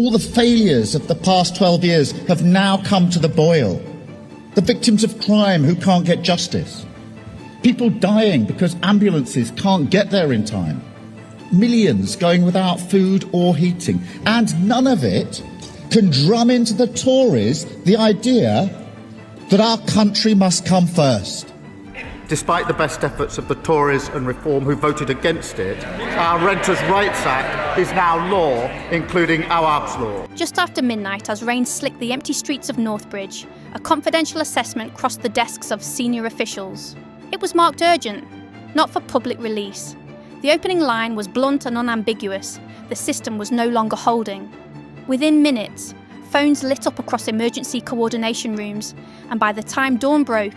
All the failures of the past 12 years have now come to the boil. The victims of crime who can't get justice. People dying because ambulances can't get there in time. Millions going without food or heating. And none of it can drum into the Tories the idea that our country must come first. Despite the best efforts of the Tories and Reform who voted against it, our Renters' Rights Act is now law, including Awab's law. Just after midnight, as rain slicked the empty streets of Northbridge, a confidential assessment crossed the desks of senior officials. It was marked urgent, not for public release. The opening line was blunt and unambiguous. The system was no longer holding. Within minutes, phones lit up across emergency coordination rooms, and by the time dawn broke,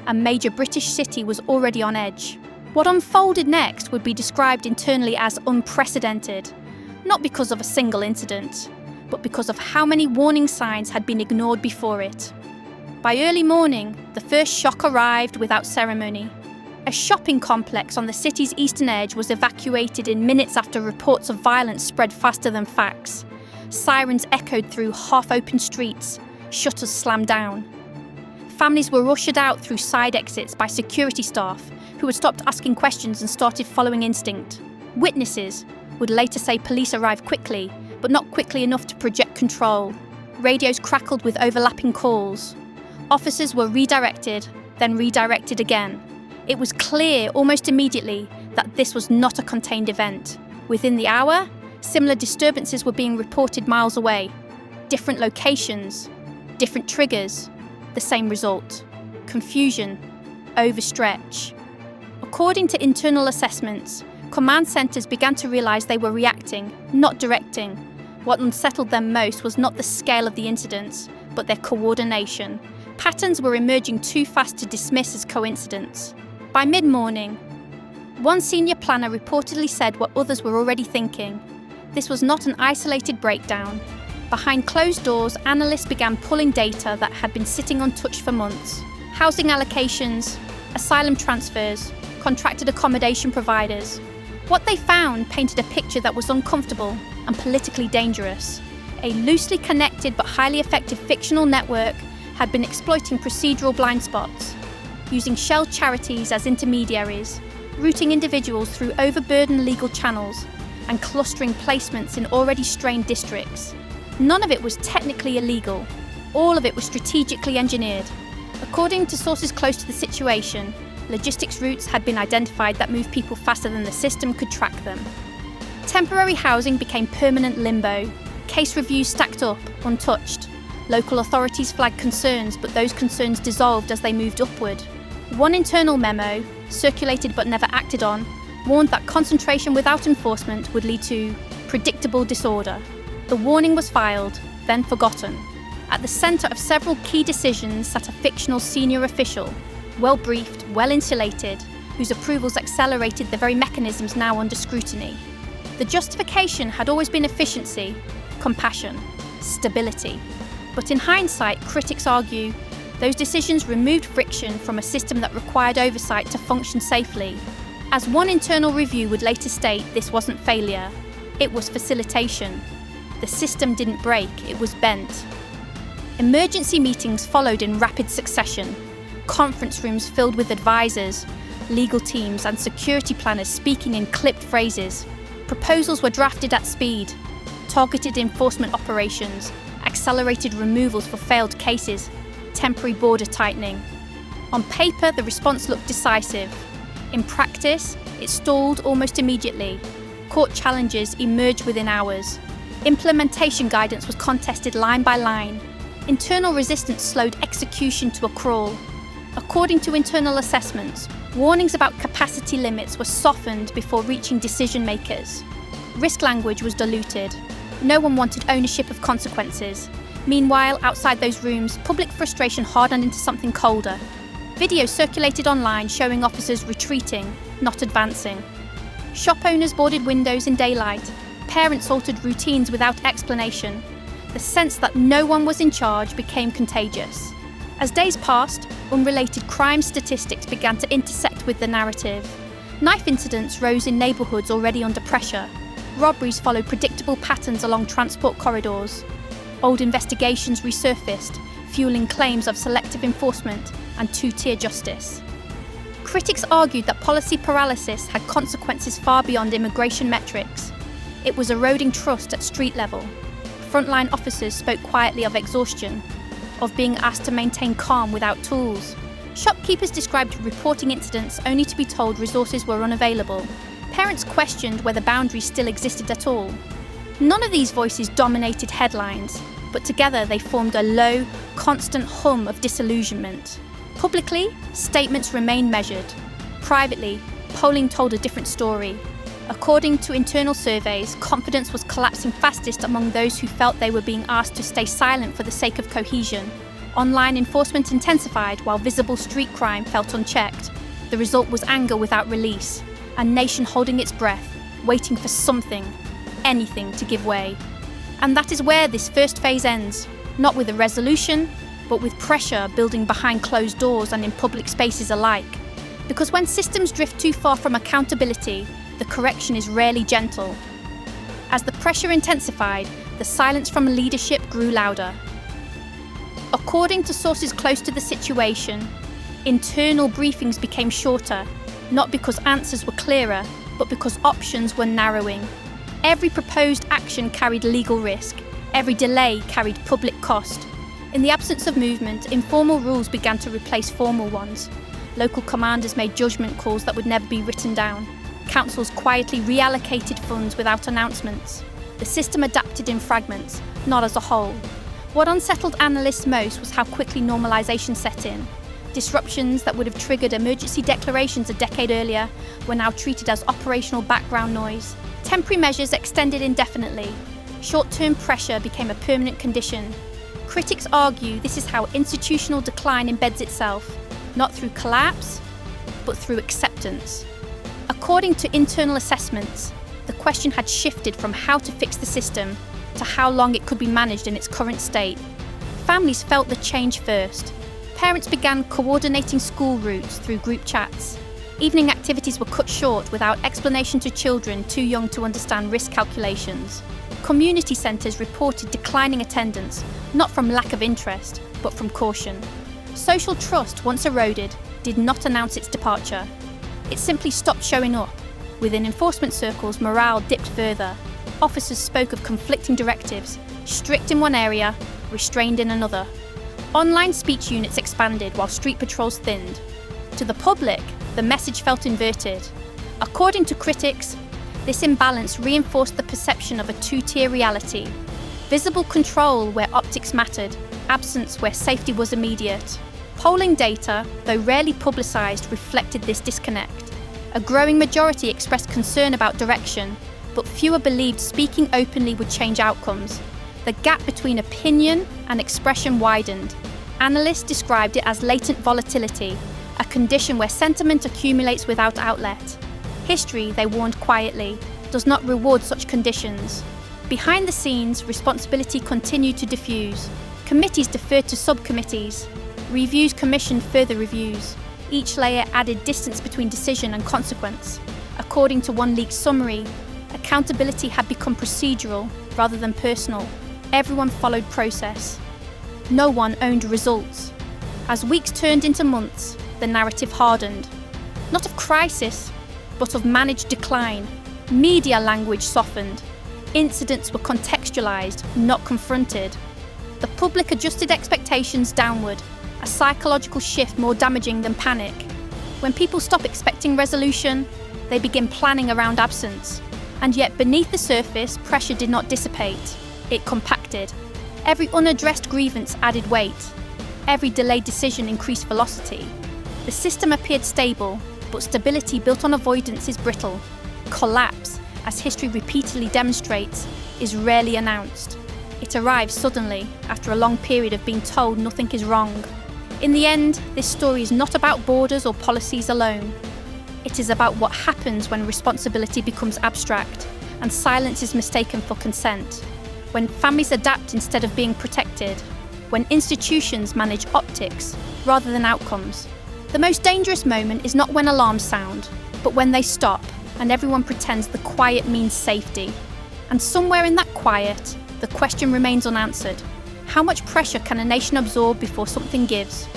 a major British city was already on edge. What unfolded next would be described internally as unprecedented, not because of a single incident, but because of how many warning signs had been ignored before it. By early morning, the first shock arrived without ceremony. A shopping complex on the city's eastern edge was evacuated in minutes after reports of violence spread faster than facts. Sirens echoed through half-open streets, shutters slammed down. Families were ushered out through side exits by security staff who had stopped asking questions and started following instinct. Witnesses would later say police arrived quickly, but not quickly enough to project control. Radios crackled with overlapping calls. Officers were redirected, then redirected again. It was clear almost immediately that this was not a contained event. Within the hour, similar disturbances were being reported miles away. Different locations, different triggers, the same result: confusion, overstretch. According to internal assessments, command centres began to realise they were reacting, not directing. What unsettled them most was not the scale of the incidents, but their coordination. Patterns were emerging too fast to dismiss as coincidence. By mid-morning, one senior planner reportedly said what others were already thinking. This was not an isolated breakdown. Behind closed doors, analysts began pulling data that had been sitting untouched for months. Housing allocations, asylum transfers, contracted accommodation providers. What they found painted a picture that was uncomfortable and politically dangerous. A loosely connected but highly effective fictional network had been exploiting procedural blind spots, using shell charities as intermediaries, routing individuals through overburdened legal channels, and clustering placements in already strained districts. None of it was technically illegal. All of it was strategically engineered. According to sources close to the situation, logistics routes had been identified that moved people faster than the system could track them. Temporary housing became permanent limbo. Case reviews stacked up, untouched. Local authorities flagged concerns, but those concerns dissolved as they moved upward. One internal memo, circulated but never acted on, warned that concentration without enforcement would lead to predictable disorder. The warning was filed, then forgotten. At the centre of several key decisions sat a fictional senior official, well-briefed, well-insulated, whose approvals accelerated the very mechanisms now under scrutiny. The justification had always been efficiency, compassion, stability. But in hindsight, critics argue, those decisions removed friction from a system that required oversight to function safely. As one internal review would later state, this wasn't failure, it was facilitation. The system didn't break, it was bent. Emergency meetings followed in rapid succession. Conference rooms filled with advisors, legal teams and security planners speaking in clipped phrases. Proposals were drafted at speed. Targeted enforcement operations, accelerated removals for failed cases, temporary border tightening. On paper, the response looked decisive. In practice, it stalled almost immediately. Court challenges emerged within hours. Implementation guidance was contested line by line. Internal resistance slowed execution to a crawl. According to internal assessments, warnings about capacity limits were softened before reaching decision makers. Risk language was diluted. No one wanted ownership of consequences. Meanwhile, outside those rooms, public frustration hardened into something colder. Videos circulated online showing officers retreating, not advancing. Shop owners boarded windows in daylight. Parents altered routines without explanation. The sense that no one was in charge became contagious. As days passed, unrelated crime statistics began to intersect with the narrative. Knife incidents rose in neighbourhoods already under pressure. Robberies followed predictable patterns along transport corridors. Old investigations resurfaced, fueling claims of selective enforcement and two-tier justice. Critics argued that policy paralysis had consequences far beyond immigration metrics. It was eroding trust at street level. Frontline officers spoke quietly of exhaustion, of being asked to maintain calm without tools. Shopkeepers described reporting incidents only to be told resources were unavailable. Parents questioned whether boundaries still existed at all. None of these voices dominated headlines, but together they formed a low, constant hum of disillusionment. Publicly, statements remained measured. Privately, polling told a different story. According to internal surveys, confidence was collapsing fastest among those who felt they were being asked to stay silent for the sake of cohesion. Online enforcement intensified while visible street crime felt unchecked. The result was anger without release, a nation holding its breath, waiting for something, anything to give way. And that is where this first phase ends, not with a resolution, but with pressure building behind closed doors and in public spaces alike. Because when systems drift too far from accountability, the correction is rarely gentle. As the pressure intensified, the silence from leadership grew louder. According to sources close to the situation, internal briefings became shorter, not because answers were clearer, but because options were narrowing. Every proposed action carried legal risk. Every delay carried public cost. In the absence of movement, informal rules began to replace formal ones. Local commanders made judgment calls that would never be written down. Councils quietly reallocated funds without announcements. The system adapted in fragments, not as a whole. What unsettled analysts most was how quickly normalisation set in. Disruptions that would have triggered emergency declarations a decade earlier were now treated as operational background noise. Temporary measures extended indefinitely. Short-term pressure became a permanent condition. Critics argue this is how institutional decline embeds itself, not through collapse, but through acceptance. According to internal assessments, the question had shifted from how to fix the system to how long it could be managed in its current state. Families felt the change first. Parents began coordinating school routes through group chats. Evening activities were cut short without explanation to children too young to understand risk calculations. Community centres reported declining attendance, not from lack of interest, but from caution. Social trust, once eroded, did not announce its departure. It simply stopped showing up. Within enforcement circles, morale dipped further. Officers spoke of conflicting directives, strict in one area, restrained in another. Online speech units expanded while street patrols thinned. To the public, the message felt inverted. According to critics, this imbalance reinforced the perception of a two-tier reality. Visible control where optics mattered, absence where safety was immediate. Polling data, though rarely publicised, reflected this disconnect. A growing majority expressed concern about direction, but fewer believed speaking openly would change outcomes. The gap between opinion and expression widened. Analysts described it as latent volatility, a condition where sentiment accumulates without outlet. History, they warned quietly, does not reward such conditions. Behind the scenes, responsibility continued to diffuse. Committees deferred to subcommittees. Reviews commissioned further reviews. Each layer added distance between decision and consequence. According to one leaked summary, accountability had become procedural rather than personal. Everyone followed process. No one owned results. As weeks turned into months, the narrative hardened. Not of crisis, but of managed decline. Media language softened. Incidents were contextualised, not confronted. The public adjusted expectations downward, a psychological shift more damaging than panic. When people stop expecting resolution, they begin planning around absence. And yet beneath the surface, pressure did not dissipate. It compacted. Every unaddressed grievance added weight. Every delayed decision increased velocity. The system appeared stable, but stability built on avoidance is brittle. Collapse, as history repeatedly demonstrates, is rarely announced. It arrives suddenly, after a long period of being told nothing is wrong. In the end, this story is not about borders or policies alone. It is about what happens when responsibility becomes abstract and silence is mistaken for consent. When families adapt instead of being protected. When institutions manage optics rather than outcomes. The most dangerous moment is not when alarms sound, but when they stop and everyone pretends the quiet means safety. And somewhere in that quiet, the question remains unanswered. How much pressure can a nation absorb before something gives?